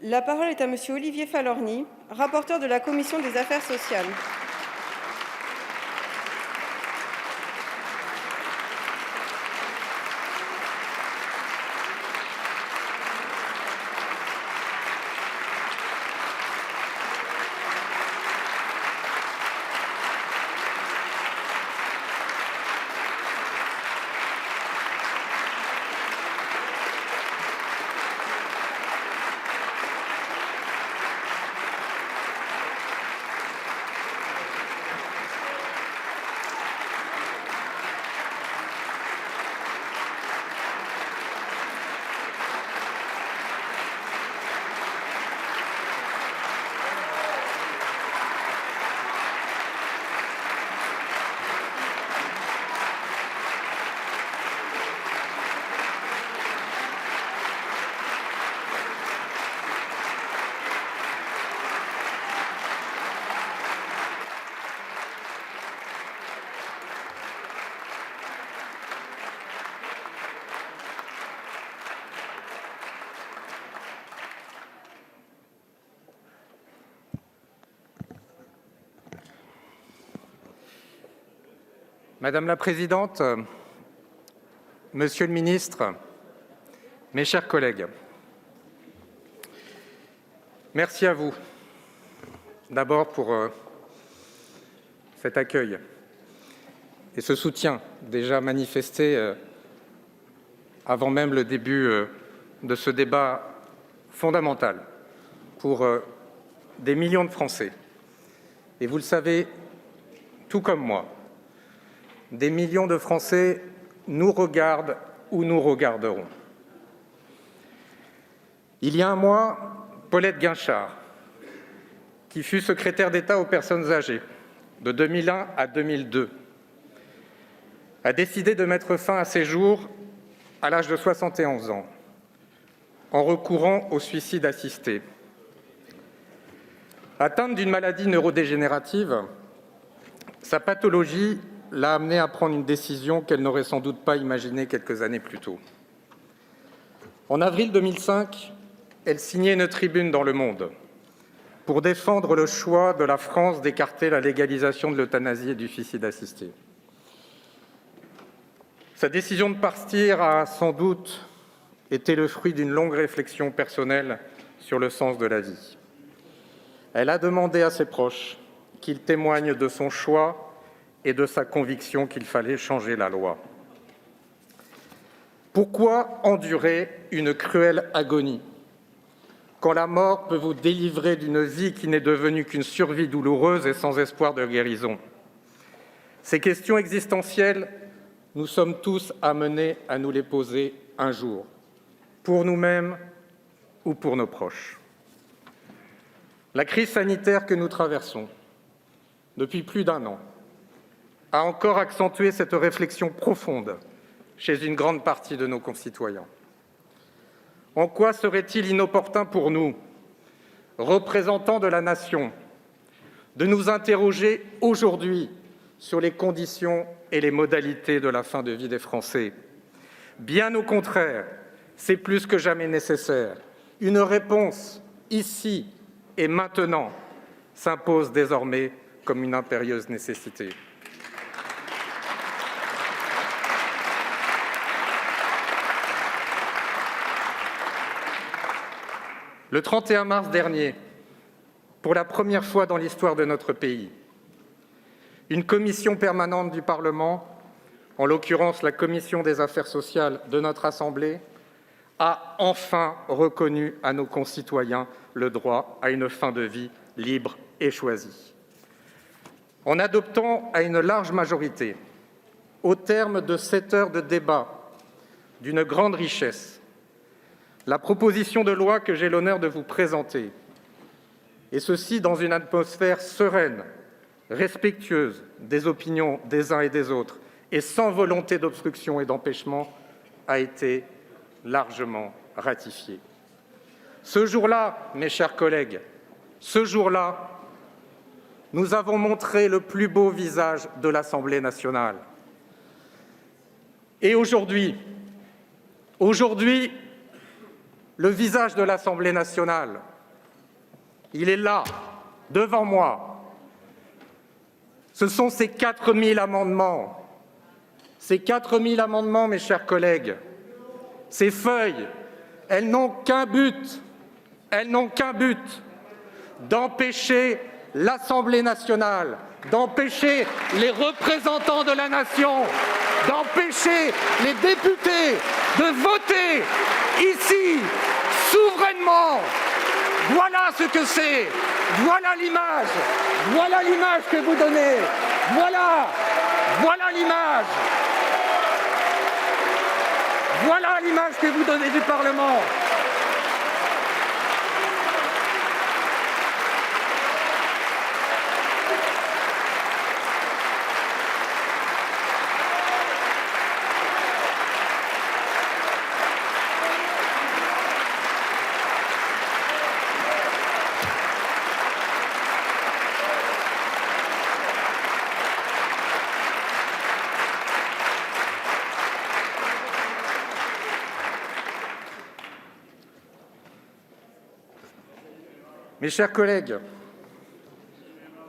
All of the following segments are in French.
La parole est à Monsieur Olivier Falorni, rapporteur de la Commission des Affaires sociales. Madame la présidente, monsieur le ministre, mes chers collègues, merci à vous d'abord pour cet accueil et ce soutien déjà manifesté avant même le début de ce débat fondamental pour des millions de Français. Et vous le savez, tout comme moi, des millions de Français nous regardent ou nous regarderont. Il y a un mois, Paulette Guinchard, qui fut secrétaire d'État aux personnes âgées de 2001 à 2002, a décidé de mettre fin à ses jours à l'âge de 71 ans, en recourant au suicide assisté. Atteinte d'une maladie neurodégénérative, sa pathologie l'a amenée à prendre une décision qu'elle n'aurait sans doute pas imaginée quelques années plus tôt. En avril 2005, elle signait une tribune dans Le Monde pour défendre le choix de la France d'écarter la légalisation de l'euthanasie et du suicide assisté. Sa décision de partir a sans doute été le fruit d'une longue réflexion personnelle sur le sens de la vie. Elle a demandé à ses proches qu'ils témoignent de son choix et de sa conviction qu'il fallait changer la loi. Pourquoi endurer une cruelle agonie quand la mort peut vous délivrer d'une vie qui n'est devenue qu'une survie douloureuse et sans espoir de guérison? Ces questions existentielles, nous sommes tous amenés à nous les poser un jour, pour nous-mêmes ou pour nos proches. La crise sanitaire que nous traversons depuis plus d'un an a encore accentué cette réflexion profonde chez une grande partie de nos concitoyens. En quoi serait-il inopportun pour nous, représentants de la Nation, de nous interroger aujourd'hui sur les conditions et les modalités de la fin de vie des Français? Bien au contraire, c'est plus que jamais nécessaire. Une réponse, ici et maintenant, s'impose désormais comme une impérieuse nécessité. Le 31 mars dernier, pour la première fois dans l'histoire de notre pays, une commission permanente du Parlement, en l'occurrence la commission des affaires sociales de notre Assemblée, a enfin reconnu à nos concitoyens le droit à une fin de vie libre et choisie. En adoptant à une large majorité, au terme de 7 heures de débat d'une grande richesse, la proposition de loi que j'ai l'honneur de vous présenter, et ceci dans une atmosphère sereine, respectueuse des opinions des uns et des autres, et sans volonté d'obstruction et d'empêchement, a été largement ratifiée. Ce jour-là, mes chers collègues, ce jour-là, nous avons montré le plus beau visage de l'Assemblée nationale. Et aujourd'hui, le visage de l'Assemblée nationale. Il est là, devant moi. Ce sont ces 4000 amendements. Ces 4000 amendements, mes chers collègues, ces feuilles, elles n'ont qu'un but, d'empêcher l'Assemblée nationale, d'empêcher les représentants de la nation, d'empêcher les députés de voter ici, souverainement. Voilà ce que c'est, voilà l'image que vous donnez, voilà l'image que vous donnez du Parlement. Mes chers collègues,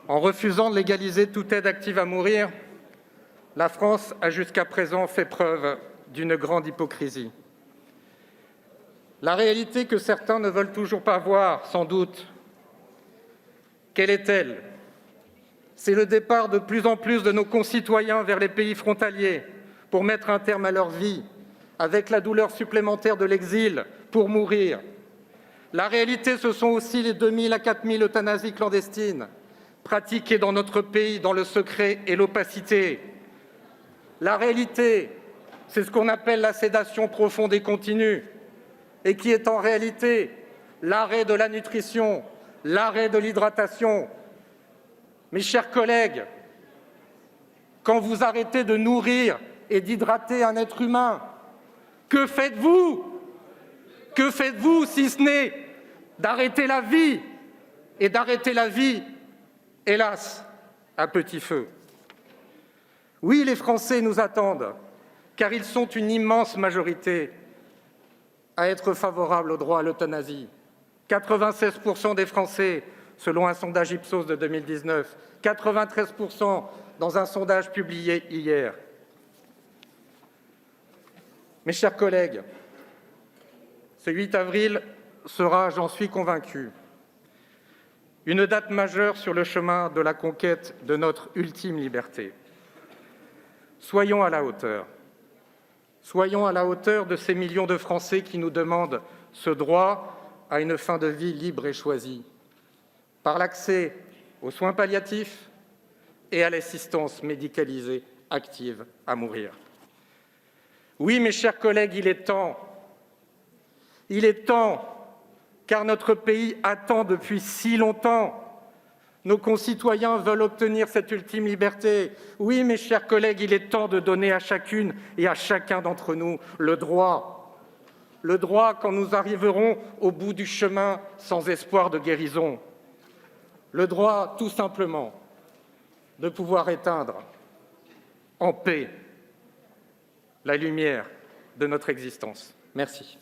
en refusant de légaliser toute aide active à mourir, la France a jusqu'à présent fait preuve d'une grande hypocrisie. La réalité que certains ne veulent toujours pas voir, sans doute, quelle est-elle? C'est le départ de plus en plus de nos concitoyens vers les pays frontaliers pour mettre un terme à leur vie, avec la douleur supplémentaire de l'exil, pour mourir. La réalité, ce sont aussi les 2000 à 4000 euthanasies clandestines, pratiquées dans notre pays dans le secret et l'opacité. La réalité, c'est ce qu'on appelle la sédation profonde et continue, et qui est en réalité l'arrêt de la nutrition, l'arrêt de l'hydratation. Mes chers collègues, quand vous arrêtez de nourrir et d'hydrater un être humain, que faites-vous? Que faites-vous si ce n'est d'arrêter la vie, et d'arrêter la vie, hélas, à petit feu? Oui, les Français nous attendent, car ils sont une immense majorité à être favorables au droit à l'euthanasie. 96% des Français, selon un sondage Ipsos de 2019, 93% dans un sondage publié hier. Mes chers collègues, ce 8 avril sera, j'en suis convaincu, une date majeure sur le chemin de la conquête de notre ultime liberté. Soyons à la hauteur. Soyons à la hauteur de ces millions de Français qui nous demandent ce droit à une fin de vie libre et choisie, par l'accès aux soins palliatifs et à l'assistance médicalisée active à mourir. Oui, mes chers collègues, il est temps, car notre pays attend depuis si longtemps. Nos concitoyens veulent obtenir cette ultime liberté. Oui, mes chers collègues, il est temps de donner à chacune et à chacun d'entre nous le droit quand nous arriverons au bout du chemin sans espoir de guérison. Le droit, tout simplement, de pouvoir éteindre en paix la lumière de notre existence. Merci.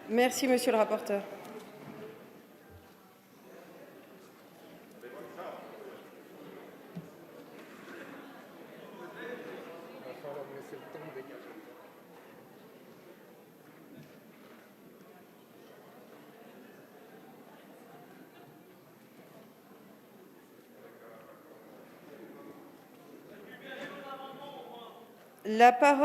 Merci, monsieur le rapporteur. La parole